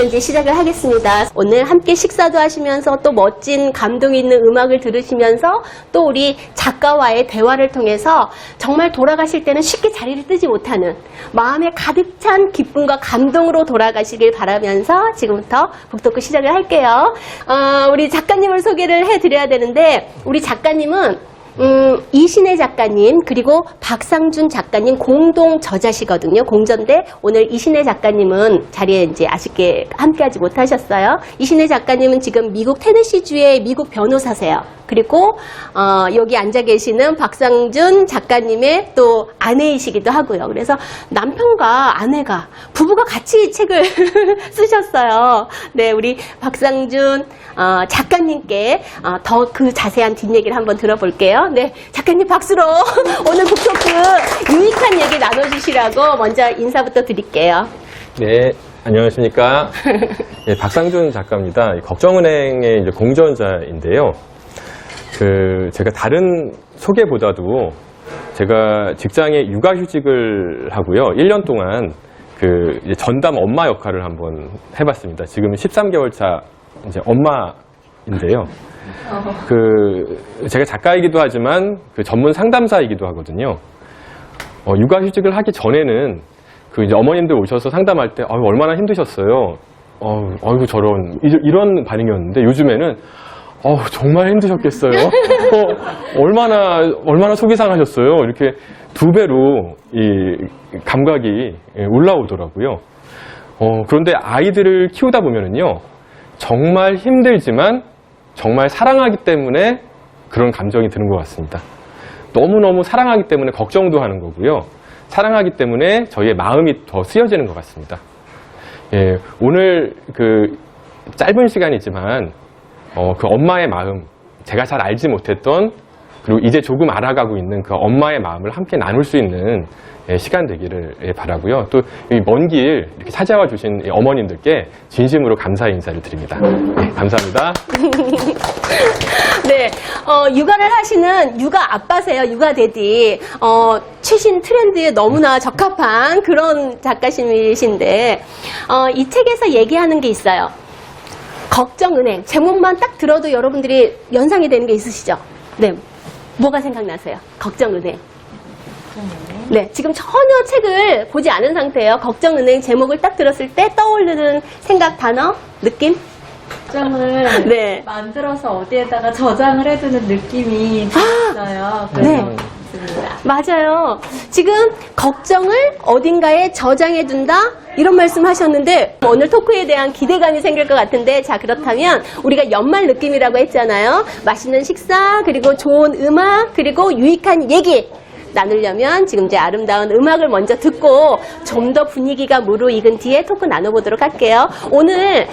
지금부터 이제 시작을 하겠습니다. 오늘 함께 식사도 하시면서 또 멋진 감동 있는 음악을 들으시면서 또 우리 작가와의 대화를 통해서 정말 돌아가실 때는 쉽게 자리를 뜨지 못하는 마음에 가득 찬 기쁨과 감동으로 돌아가시길 바라면서 지금부터 북토크 시작을 할게요. 우리 작가님을 소개를 해드려야 되는데 우리 작가님은 이신혜 작가님 그리고 박상준 작가님 공동 저자시거든요. 공저인데 오늘 이신혜 작가님은 자리에 이제 아쉽게 함께하지 못하셨어요. 이신혜 작가님은 지금 미국 테네시주의 미국 변호사세요. 그리고 여기 앉아 계시는 박상준 작가님의 또 아내이시기도 하고요. 그래서 남편과 아내가 부부가 같이 책을 쓰셨어요. 네, 우리 박상준 작가님께 더 그 자세한 뒷얘기를 한번 들어볼게요. 네, 작가님 박수로 오늘 북토크 유익한 얘기 나눠주시라고 먼저 인사부터 드릴게요. 네, 안녕하십니까. 네, 박상준 작가입니다. 걱정은행의 이제 공저자인데요. 제가 다른 소개보다도 제가 직장에 육아휴직을 하고요. 1년 동안 이제 전담 엄마 역할을 한번 해봤습니다. 지금 13개월 차 이제 엄마인데요. 제가 작가이기도 하지만 전문 상담사이기도 하거든요. 육아휴직을 하기 전에는 이제 어머님들 오셔서 상담할 때 얼마나 힘드셨어요. 아이고 저런 이런 반응이었는데 요즘에는 정말 힘드셨겠어요. 얼마나 속이 상하셨어요. 이렇게 2배로 이 감각이 올라오더라고요. 그런데 아이들을 키우다 보면은요, 정말 힘들지만 정말 사랑하기 때문에 그런 감정이 드는 것 같습니다. 너무너무 사랑하기 때문에 걱정도 하는 거고요. 사랑하기 때문에 저희의 마음이 더 쓰여지는 것 같습니다. 예, 오늘 짧은 시간이지만 그 엄마의 마음, 제가 잘 알지 못했던 그리고 이제 조금 알아가고 있는 그 엄마의 마음을 함께 나눌 수 있는 시간 되기를 바라고요. 또 먼 길 이렇게 찾아와 주신 어머님들께 진심으로 감사의 인사를 드립니다. 네, 감사합니다. 네, 육아를 하시는 육아 아빠세요. 육아 데디. 최신 트렌드에 너무나 적합한 그런 작가님이신데 이 책에서 얘기하는 게 있어요. 걱정은행. 제목만 딱 들어도 여러분들이 연상이 되는 게 있으시죠? 네. 뭐가 생각나세요? 걱정은행. 네. 지금 전혀 책을 보지 않은 상태예요. 걱정은행 제목을 딱 들었을 때 떠오르는 생각, 단어, 느낌? 걱정을 네. 만들어서 어디에다가 저장을 해두는 느낌이 있어요. 그래서 네. 맞아요. 지금 걱정을 어딘가에 저장해둔다? 이런 말씀 하셨는데 오늘 토크에 대한 기대감이 생길 것 같은데 자 그렇다면 우리가 연말 느낌이라고 했잖아요. 맛있는 식사 그리고 좋은 음악 그리고 유익한 얘기 나누려면 지금 이제 아름다운 음악을 먼저 듣고 좀 더 분위기가 무르익은 뒤에 토크 나눠보도록 할게요. 오늘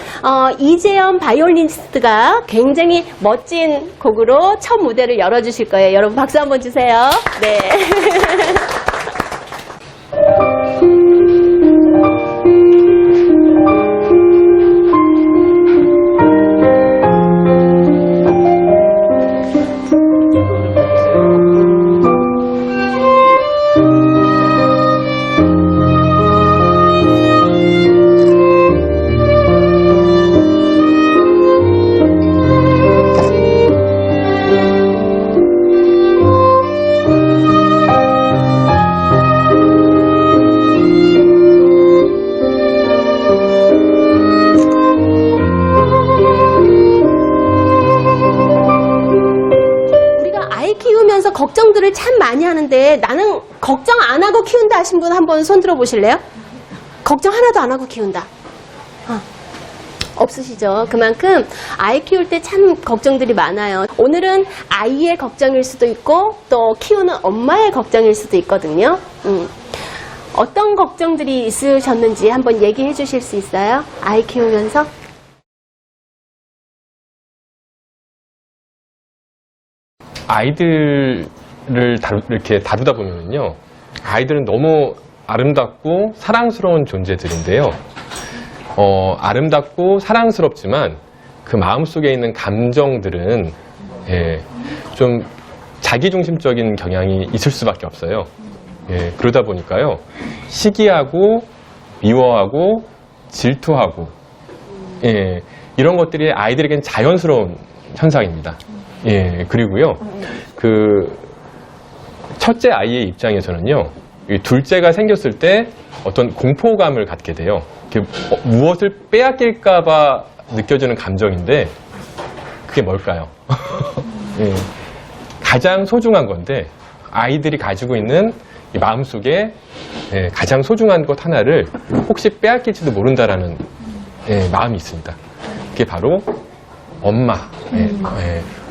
이재현 바이올리니스트가 굉장히 멋진 곡으로 첫 무대를 열어주실 거예요. 여러분 박수 한번 주세요. 네. 걱정들을 참 많이 하는데 나는 걱정 안 하고 키운다 하신 분 한번 손 들어 보실래요? 걱정 하나도 안 하고 키운다. 없으시죠? 그만큼 아이 키울 때 참 걱정들이 많아요. 오늘은 아이의 걱정일 수도 있고 또 키우는 엄마의 걱정일 수도 있거든요. 어떤 걱정들이 있으셨는지 한번 얘기해 주실 수 있어요? 아이 키우면서? 아이들을 이렇게 다루다 보면요, 아이들은 너무 아름답고 사랑스러운 존재들인데요. 아름답고 사랑스럽지만 그 마음속에 있는 감정들은 좀 자기중심적인 경향이 있을 수밖에 없어요. 그러다 보니까요, 시기하고 미워하고 질투하고 예, 이런 것들이 아이들에겐 자연스러운 현상입니다. 예, 그리고요, 첫째 아이의 입장에서는요, 이 둘째가 생겼을 때 어떤 공포감을 갖게 돼요. 무엇을 빼앗길까봐 느껴지는 감정인데, 그게 뭘까요? 예, 가장 소중한 건데, 아이들이 가지고 있는 이 마음속에 가장 소중한 것 하나를 혹시 빼앗길지도 모른다라는 마음이 있습니다. 그게 바로 엄마.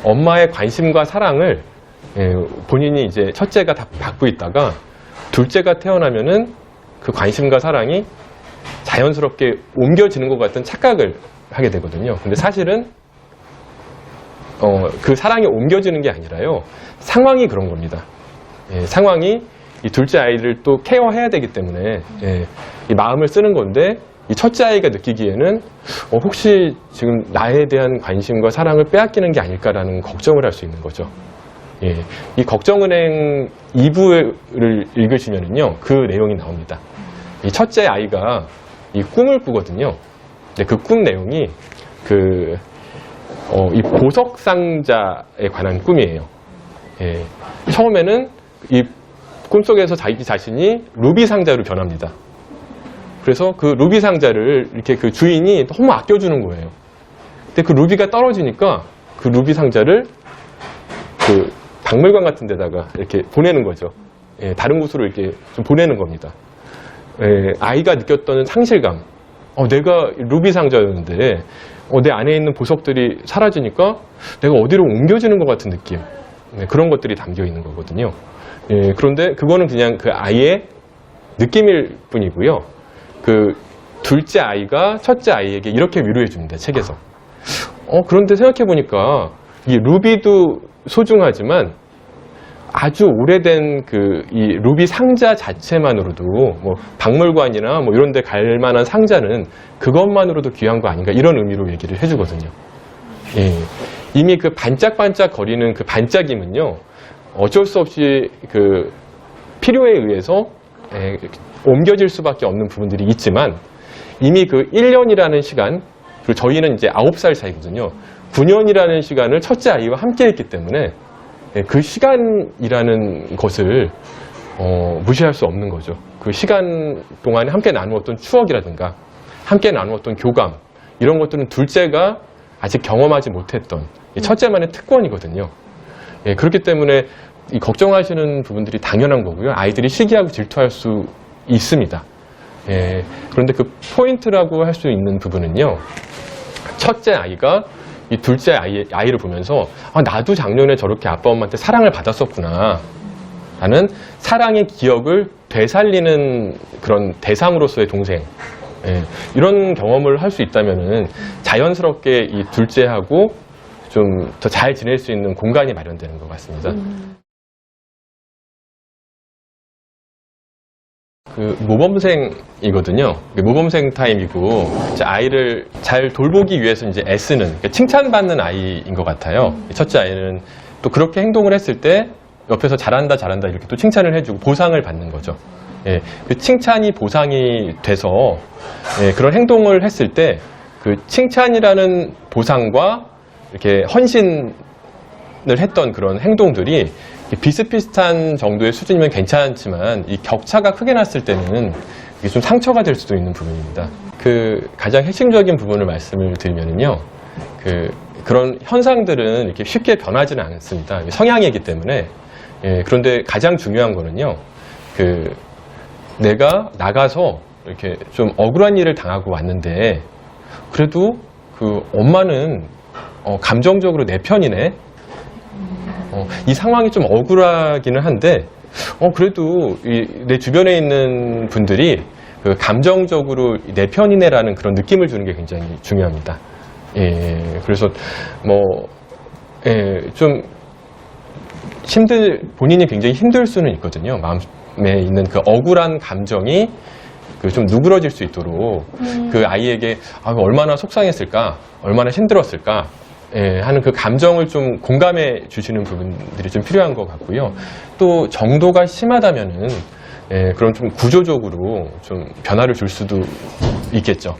엄마의 관심과 사랑을 본인이 이제 첫째가 다 받고 있다가 둘째가 태어나면은 그 관심과 사랑이 자연스럽게 옮겨지는 것 같은 착각을 하게 되거든요. 근데 사실은 그 사랑이 옮겨지는 게 아니라요, 상황이 그런 겁니다. 상황이 이 둘째 아이를 또 케어해야 되기 때문에 이 마음을 쓰는 건데, 이 첫째 아이가 느끼기에는 혹시 지금 나에 대한 관심과 사랑을 빼앗기는 게 아닐까라는 걱정을 할 수 있는 거죠. 이 걱정은행 2부를 읽으시면은요, 그 내용이 나옵니다. 이 첫째 아이가 이 꿈을 꾸거든요. 근데 그 꿈 내용이 이 보석 상자에 관한 꿈이에요. 처음에는 이 꿈속에서 자기 자신이 루비 상자로 변합니다. 그래서 그 루비 상자를 이렇게 그 주인이 너무 아껴주는 거예요. 근데 그 루비가 떨어지니까 그 루비 상자를 그 박물관 같은 데다가 이렇게 보내는 거죠. 다른 곳으로 이렇게 좀 보내는 겁니다. 아이가 느꼈던 상실감. 내가 루비 상자였는데, 내 안에 있는 보석들이 사라지니까 내가 어디로 옮겨지는 것 같은 느낌. 그런 것들이 담겨 있는 거거든요. 그런데 그거는 그냥 그 아이의 느낌일 뿐이고요. 그 둘째 아이가 첫째 아이에게 이렇게 위로해 줍니다, 책에서. 그런데 생각해 보니까 이 루비도 소중하지만 아주 오래된 이 루비 상자 자체만으로도 뭐 박물관이나 뭐 이런 데 갈 만한 상자는 그것만으로도 귀한 거 아닌가, 이런 의미로 얘기를 해주거든요. 이미 그 반짝반짝 거리는 그 반짝임은요, 어쩔 수 없이 그 필요에 의해서 옮겨질 수밖에 없는 부분들이 있지만, 이미 그 1년이라는 시간, 그리고 저희는 이제 9살 차이거든요. 9년이라는 시간을 첫째 아이와 함께 했기 때문에 그 시간이라는 것을 무시할 수 없는 거죠. 그 시간 동안에 함께 나누었던 추억이라든가 함께 나누었던 교감, 이런 것들은 둘째가 아직 경험하지 못했던 첫째만의 특권이거든요. 그렇기 때문에 이 걱정하시는 부분들이 당연한 거고요. 아이들이 시기하고 질투할 수 있습니다. 그런데 그 포인트라고 할 수 있는 부분은요, 첫째 아이가 이 둘째 아이를 보면서 나도 작년에 저렇게 아빠 엄마한테 사랑을 받았었구나 라는 사랑의 기억을 되살리는 그런 대상으로서의 동생, 이런 경험을 할 수 있다면은 자연스럽게 이 둘째하고 좀 더 잘 지낼 수 있는 공간이 마련되는 것 같습니다. 그 모범생이거든요. 모범생 타임이고, 아이를 잘 돌보기 위해서 이제 애쓰는, 그러니까 칭찬받는 아이인 것 같아요. 첫째 아이는 또 그렇게 행동을 했을 때 옆에서 잘한다 잘한다 이렇게 또 칭찬을 해주고 보상을 받는 거죠. 그 칭찬이 보상이 돼서 그런 행동을 했을 때 그 칭찬이라는 보상과 이렇게 헌신을 했던 그런 행동들이 비슷비슷한 정도의 수준이면 괜찮지만 이 격차가 크게 났을 때는 이게 좀 상처가 될 수도 있는 부분입니다. 그 가장 핵심적인 부분을 말씀을 드리면요, 그런 현상들은 이렇게 쉽게 변하지는 않습니다. 성향이기 때문에. 그런데 가장 중요한 거는요, 내가 나가서 이렇게 좀 억울한 일을 당하고 왔는데 그래도 그 엄마는 감정적으로 내 편이네. 이 상황이 좀 억울하기는 한데 그래도 내 주변에 있는 분들이 그 감정적으로 내 편이네라는 그런 느낌을 주는 게 굉장히 중요합니다. 그래서 좀 본인이 굉장히 힘들 수는 있거든요. 마음에 있는 그 억울한 감정이 좀 누그러질 수 있도록 그 아이에게 얼마나 속상했을까, 얼마나 힘들었을까 하는 그 감정을 좀 공감해 주시는 부분들이 좀 필요한 것 같고요. 또 정도가 심하다면은 그런 좀 구조적으로 좀 변화를 줄 수도 있겠죠.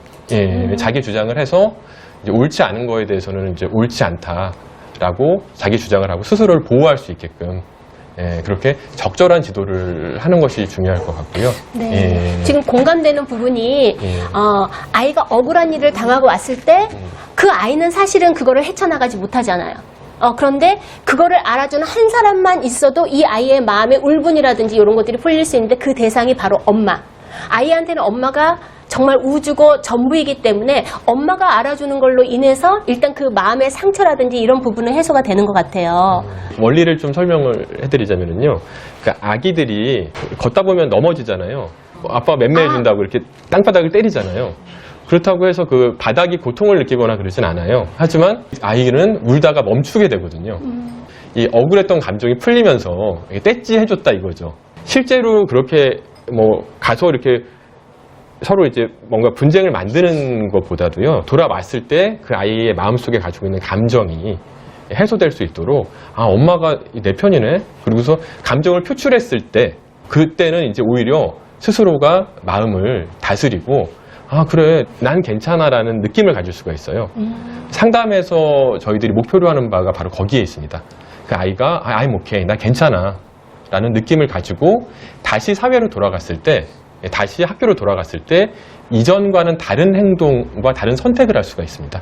자기 주장을 해서 이제 옳지 않은 거에 대해서는 이제 옳지 않다라고 자기 주장을 하고 스스로를 보호할 수 있게끔 그렇게 적절한 지도를 하는 것이 중요할 것 같고요. 네. 지금 공감되는 부분이 아이가 억울한 일을 당하고 왔을 때 그 아이는 사실은 그거를 헤쳐나가지 못하잖아요. 그런데 그거를 알아주는 한 사람만 있어도 이 아이의 마음의 울분이라든지 이런 것들이 풀릴 수 있는데 그 대상이 바로 엄마. 아이한테는 엄마가 정말 우주고 전부이기 때문에 엄마가 알아주는 걸로 인해서 일단 그 마음의 상처라든지 이런 부분은 해소가 되는 것 같아요. 원리를 좀 설명을 해드리자면요. 그러니까 아기들이 걷다 보면 넘어지잖아요. 아빠가 맴매해준다고 이렇게 땅바닥을 때리잖아요. 그렇다고 해서 그 바닥이 고통을 느끼거나 그러진 않아요. 하지만 아이는 울다가 멈추게 되거든요. 이 억울했던 감정이 풀리면서 떼찌 해줬다 이거죠. 실제로 그렇게 뭐 가서 이렇게 서로 이제 뭔가 분쟁을 만드는 것보다도요, 돌아왔을 때 그 아이의 마음속에 가지고 있는 감정이 해소될 수 있도록, 엄마가 내 편이네? 그러고서 감정을 표출했을 때, 그때는 이제 오히려 스스로가 마음을 다스리고, 그래, 난 괜찮아라는 느낌을 가질 수가 있어요. 상담에서 저희들이 목표로 하는 바가 바로 거기에 있습니다. 그 아이가, I'm okay, 나 괜찮아. 라는 느낌을 가지고 다시 사회로 돌아갔을 때, 다시 학교로 돌아갔을 때 이전과는 다른 행동과 다른 선택을 할 수가 있습니다.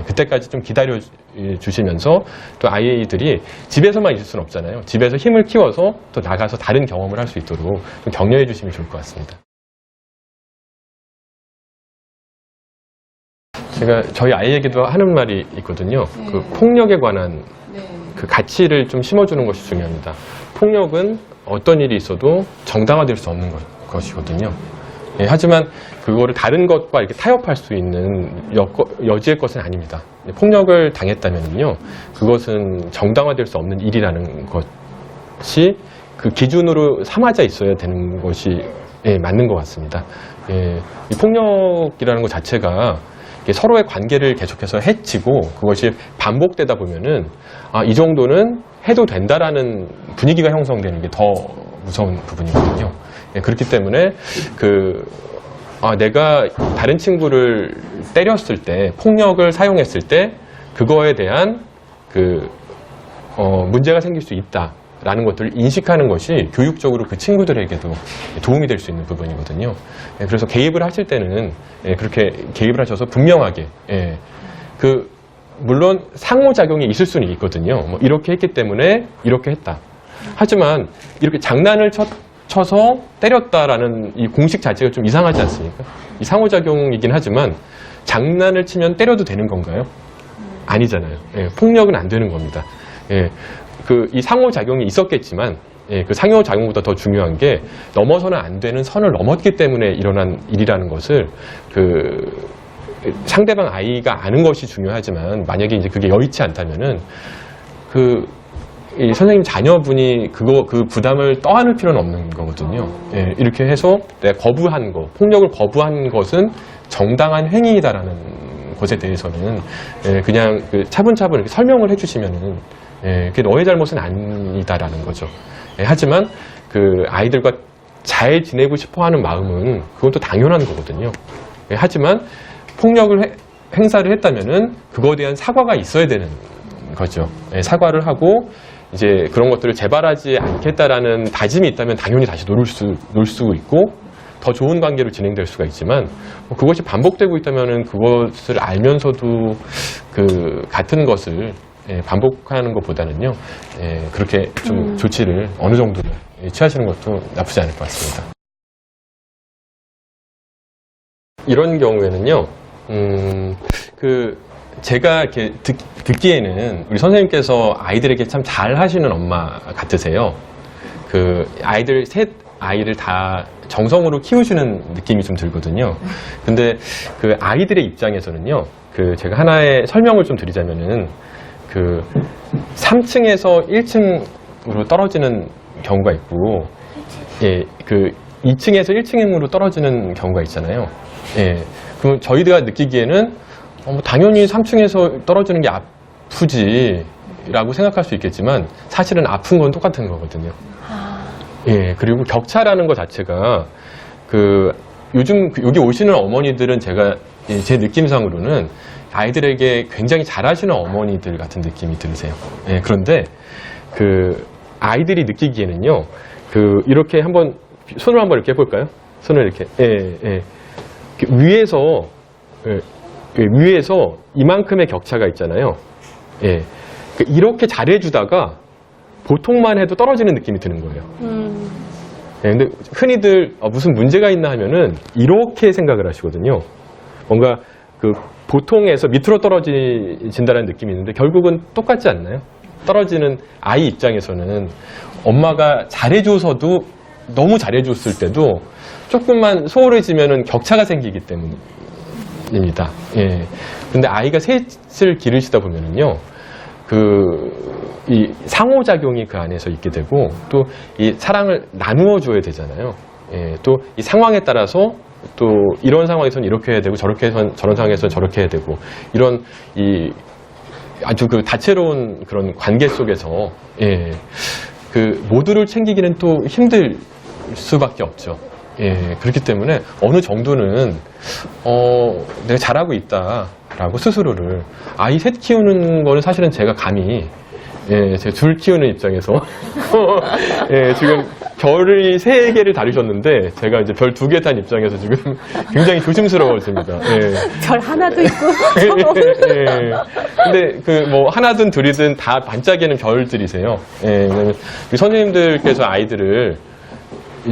그때까지 좀 기다려 주시면서 또 아이들이 집에서만 있을 수는 없잖아요. 집에서 힘을 키워서 또 나가서 다른 경험을 할 수 있도록 좀 격려해 주시면 좋을 것 같습니다. 제가 저희 아이에게도 하는 말이 있거든요. 그 폭력에 관한 그 가치를 좀 심어주는 것이 중요합니다. 폭력은 어떤 일이 있어도 정당화될 수 없는 것이거든요. 하지만 그거를 다른 것과 이렇게 타협할 수 있는 여지의 것은 아닙니다. 폭력을 당했다면요, 그것은 정당화될 수 없는 일이라는 것이 그 기준으로 삼아져 있어야 되는 것이 맞는 것 같습니다. 이 폭력이라는 것 자체가 서로의 관계를 계속해서 해치고 그것이 반복되다 보면은 이 정도는 해도 된다라는 분위기가 형성되는 게 더 무서운 부분이거든요. 그렇기 때문에 내가 다른 친구를 때렸을 때, 폭력을 사용했을 때 그거에 대한 문제가 생길 수 있다라는 것들을 인식하는 것이 교육적으로 그 친구들에게도 도움이 될 수 있는 부분이거든요. 그래서 개입을 하실 때는 그렇게 개입을 하셔서 분명하게 물론 상호작용이 있을 수는 있거든요. 뭐 이렇게 했기 때문에 이렇게 했다. 하지만 이렇게 장난을 쳐서 때렸다라는 이 공식 자체가 좀 이상하지 않습니까? 이 상호작용이긴 하지만 장난을 치면 때려도 되는 건가요? 아니잖아요. 폭력은 안 되는 겁니다. 이 상호작용이 있었겠지만 그 상호작용보다 더 중요한 게 넘어서는 안 되는 선을 넘었기 때문에 일어난 일이라는 것을 상대방 아이가 아는 것이 중요하지만 만약에 이제 그게 여의치 않다면은 이 선생님 자녀분이 그 부담을 떠안을 필요는 없는 거거든요. 이렇게 해서 내가 거부한 거, 폭력을 거부한 것은 정당한 행위이다라는 것에 대해서는 그냥 차분차분 이렇게 설명을 해주시면은 그게 너의 잘못은 아니다라는 거죠. 하지만 아이들과 잘 지내고 싶어하는 마음은 그건 또 당연한 거거든요. 하지만 폭력을 행사를 했다면은 그거에 대한 사과가 있어야 되는 거죠. 사과를 하고 이제 그런 것들을 재발하지 않겠다라는 다짐이 있다면 당연히 다시 놀 수 있고 더 좋은 관계로 진행될 수가 있지만 그것이 반복되고 있다면은 그것을 알면서도 같은 것을 반복하는 것보다는요, 그렇게 좀 조치를 어느 정도는 취하시는 것도 나쁘지 않을 것 같습니다. 이런 경우에는요, 제가 이렇게 듣기에는 우리 선생님께서 아이들에게 참 잘 하시는 엄마 같으세요. 셋 아이를 다 정성으로 키우시는 느낌이 좀 들거든요. 근데 아이들의 입장에서는요, 제가 하나의 설명을 좀 드리자면은 3층에서 1층으로 떨어지는 경우가 있고, 2층에서 1층으로 떨어지는 경우가 있잖아요. 그럼 저희가 느끼기에는 당연히 3층에서 떨어지는 게 아프지라고 생각할 수 있겠지만 사실은 아픈 건 똑같은 거거든요. 예, 그리고 격차라는 것 자체가 요즘 여기 오시는 어머니들은 제 느낌상으로는 아이들에게 굉장히 잘하시는 어머니들 같은 느낌이 들으세요. 예, 그런데 아이들이 느끼기에는요, 이렇게 손을 한번 이렇게 해볼까요? 손을 이렇게, 위에서 이만큼의 격차가 있잖아요. 예. 이렇게 잘해주다가 보통만 해도 떨어지는 느낌이 드는 거예요. 예, 근데 흔히들 무슨 문제가 있나 하면은 이렇게 생각을 하시거든요. 뭔가 보통에서 밑으로 떨어진다는 느낌이 있는데 결국은 똑같지 않나요? 떨어지는 아이 입장에서는 엄마가 잘해줘서도 너무 잘해줬을 때도 조금만 소홀해지면은 격차가 생기기 때문입니다. 예. 근데 아이가 셋을 기르시다 보면은요, 이 상호작용이 그 안에서 있게 되고, 또 이 사랑을 나누어 줘야 되잖아요. 예. 또 이 상황에 따라서 또 이런 상황에서는 이렇게 해야 되고, 저렇게 해서는 저런 상황에서는 저렇게 해야 되고, 이런 아주 다채로운 그런 관계 속에서, 예. 모두를 챙기기는 또 힘들 수밖에 없죠. 예, 그렇기 때문에 어느 정도는 내가 잘하고 있다라고 스스로를, 아이 셋 키우는 거는 사실은 제가 감히, 제가 둘 키우는 입장에서 예, 지금 별이 3개를 다루셨는데 제가 이제 별 2개 탄 입장에서 지금 굉장히 조심스러워집니다. 예. 별 하나도 있고. 예. 근데 하나든 둘이든 다 반짝이는 별들이세요. 예, 왜냐면 우리 선생님들께서 아이들을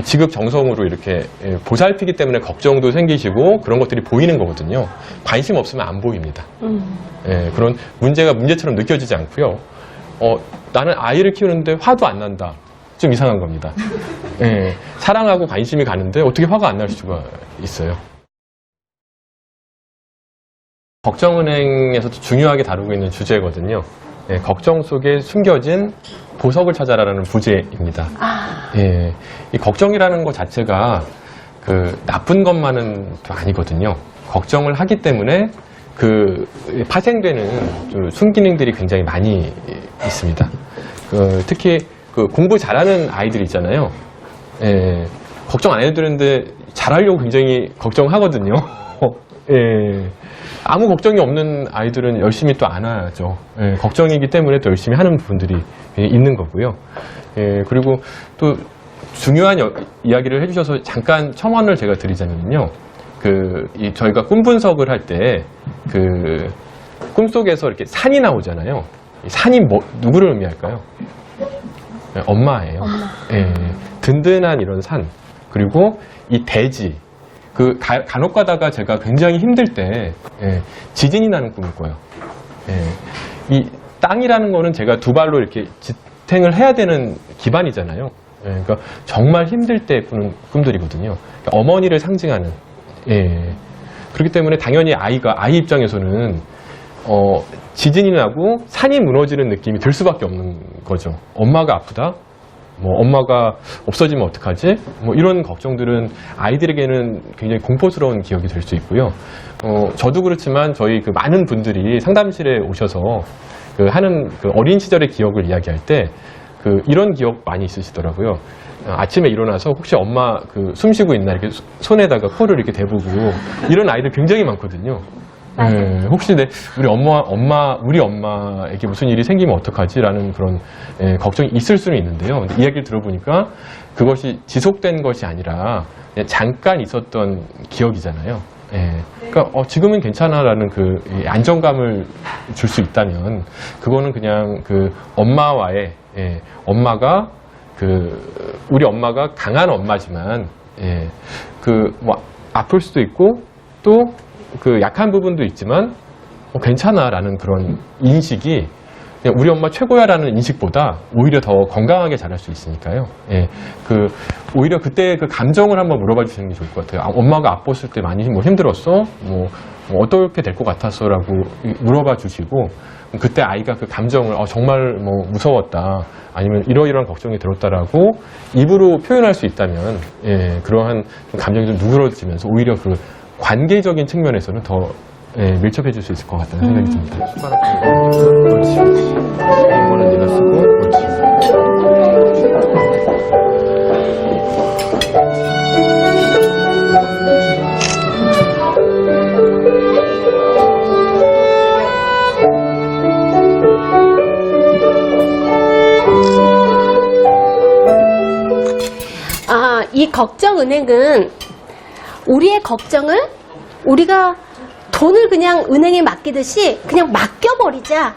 지극 정성으로 이렇게 보살피기 때문에 걱정도 생기시고 그런 것들이 보이는 거거든요. 관심 없으면 안 보입니다. 예, 그런 문제가 문제처럼 느껴지지 않고요. 나는 아이를 키우는데 화도 안 난다. 좀 이상한 겁니다. 예, 사랑하고 관심이 가는데 어떻게 화가 안 날 수가 있어요. 걱정은행에서도 중요하게 다루고 있는 주제거든요. 예, 걱정 속에 숨겨진 보석을 찾아라라는 부제입니다. 예, 이 걱정이라는 것 자체가 나쁜 것만은 또 아니거든요. 걱정을 하기 때문에 파생되는 좀 순기능들이 굉장히 많이 있습니다. 특히 공부 잘하는 아이들 있잖아요. 예, 걱정 안 해도 되는데 잘하려고 굉장히 걱정하거든요. 예. 아무 걱정이 없는 아이들은 열심히 또 안 하죠. 예, 걱정이기 때문에 또 열심히 하는 부분들이 있는 거고요. 예, 그리고 또 중요한 이야기를 해주셔서 잠깐 첨언을 제가 드리자면요. 저희가 꿈 분석을 할 때 꿈속에서 이렇게 산이 나오잖아요. 이 산이 누구를 의미할까요? 예, 엄마예요. 예, 든든한 이런 산. 그리고 이 대지. 간혹 가다가 제가 굉장히 힘들 때, 지진이 나는 꿈을 꿔요. 예, 이 땅이라는 거는 제가 2발로 이렇게 지탱을 해야 되는 기반이잖아요. 예, 그러니까 정말 힘들 때 꾸는 꿈들이거든요. 그러니까 어머니를 상징하는. 예. 그렇기 때문에 당연히 아이 입장에서는, 지진이 나고 산이 무너지는 느낌이 들 수밖에 없는 거죠. 엄마가 아프다? 엄마가 없어지면 어떡하지? 이런 걱정들은 아이들에게는 굉장히 공포스러운 기억이 될 수 있고요. 저도 그렇지만 저희 많은 분들이 상담실에 오셔서 하는 어린 시절의 기억을 이야기할 때 이런 기억 많이 있으시더라고요. 아침에 일어나서 혹시 엄마 숨 쉬고 있나 이렇게 손에다가 코를 이렇게 대보고 이런 아이들 굉장히 많거든요. 예, 혹시 우리 엄마에게 무슨 일이 생기면 어떡하지라는 그런 걱정이 있을 수는 있는데요. 근데 이야기를 들어보니까 그것이 지속된 것이 아니라 그냥 잠깐 있었던 기억이잖아요. 예, 그러니까 지금은 괜찮아라는 안정감을 줄 수 있다면 그거는 그냥 엄마와의 엄마가 우리 엄마가 강한 엄마지만 아플 수도 있고 또 약한 부분도 있지만 괜찮아라는 그런 인식이 그냥 우리 엄마 최고야라는 인식보다 오히려 더 건강하게 자랄 수 있으니까요. 예, 오히려 그때 감정을 한번 물어봐 주시는 게 좋을 것 같아요. 엄마가 아팠을 때 많이 힘들었어? 어떻게 될 것 같았어?라고 물어봐 주시고 그때 아이가 감정을 정말 무서웠다 아니면 이러이러한 걱정이 들었다라고 입으로 표현할 수 있다면 그러한 감정이 좀 누그러지면서 오히려 관계적인 측면에서는 더 밀접해 줄 수 있을 것 같다는 생각이 듭니다. 숟가락을 옳지. 이거는 네가 쓰고 옳지. 이 걱정은행은 우리의 걱정을 우리가 돈을 그냥 은행에 맡기듯이 그냥 맡겨버리자.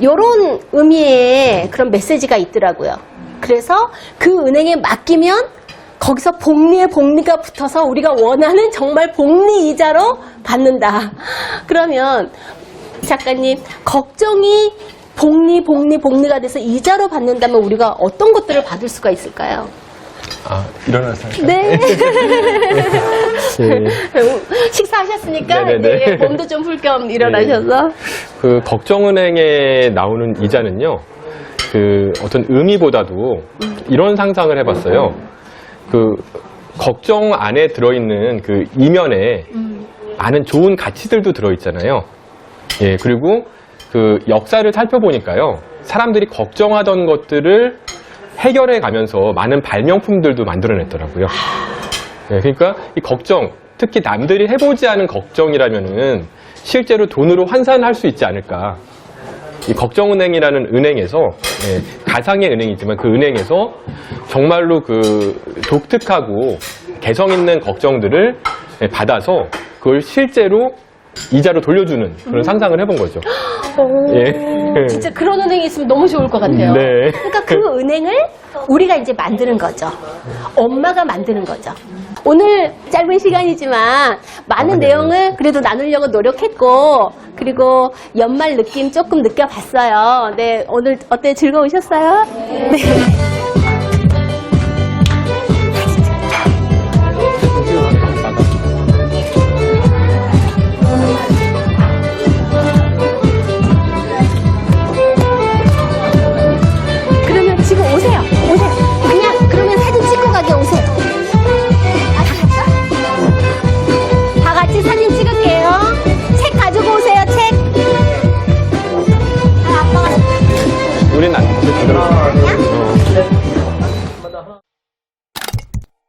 요런 의미의 그런 메시지가 있더라고요. 그래서 그 은행에 맡기면 거기서 복리에 복리가 붙어서 우리가 원하는 정말 복리 이자로 받는다. 그러면 작가님, 걱정이 복리가 돼서 이자로 받는다면 우리가 어떤 것들을 받을 수가 있을까요? 일어나서 할까요? 네. 네. 식사하셨으니까 네네네. 네, 몸도 좀 풀 겸 일어나셔서. 그 걱정은행에 나오는 이자는요, 그 어떤 의미보다도 이런 상상을 해봤어요. 그 걱정 안에 들어있는 그 이면에 많은 좋은 가치들도 들어있잖아요. 예, 그리고 그 역사를 살펴보니까요, 사람들이 걱정하던 것들을 해결해 가면서 많은 발명품들도 만들어냈더라고요. 예, 그러니까 이 걱정, 특히 남들이 해보지 않은 걱정이라면은 실제로 돈으로 환산할 수 있지 않을까. 이 걱정은행이라는 은행에서, 가상의 은행이지만 그 은행에서 정말로 그 독특하고 개성 있는 걱정들을 받아서 그걸 실제로 이자로 돌려주는 그런 상상을 해본 거죠. 예. 진짜 그런 은행이 있으면 너무 좋을 것 같아요. 네. 그러니까 그 은행을 우리가 이제 만드는 거죠. 엄마가 만드는 거죠. 오늘 짧은 시간이지만 많은 네. 내용을 그래도 나누려고 노력했고, 그리고 연말 느낌 조금 느껴봤어요. 네, 오늘 어때? 즐거우셨어요? 네.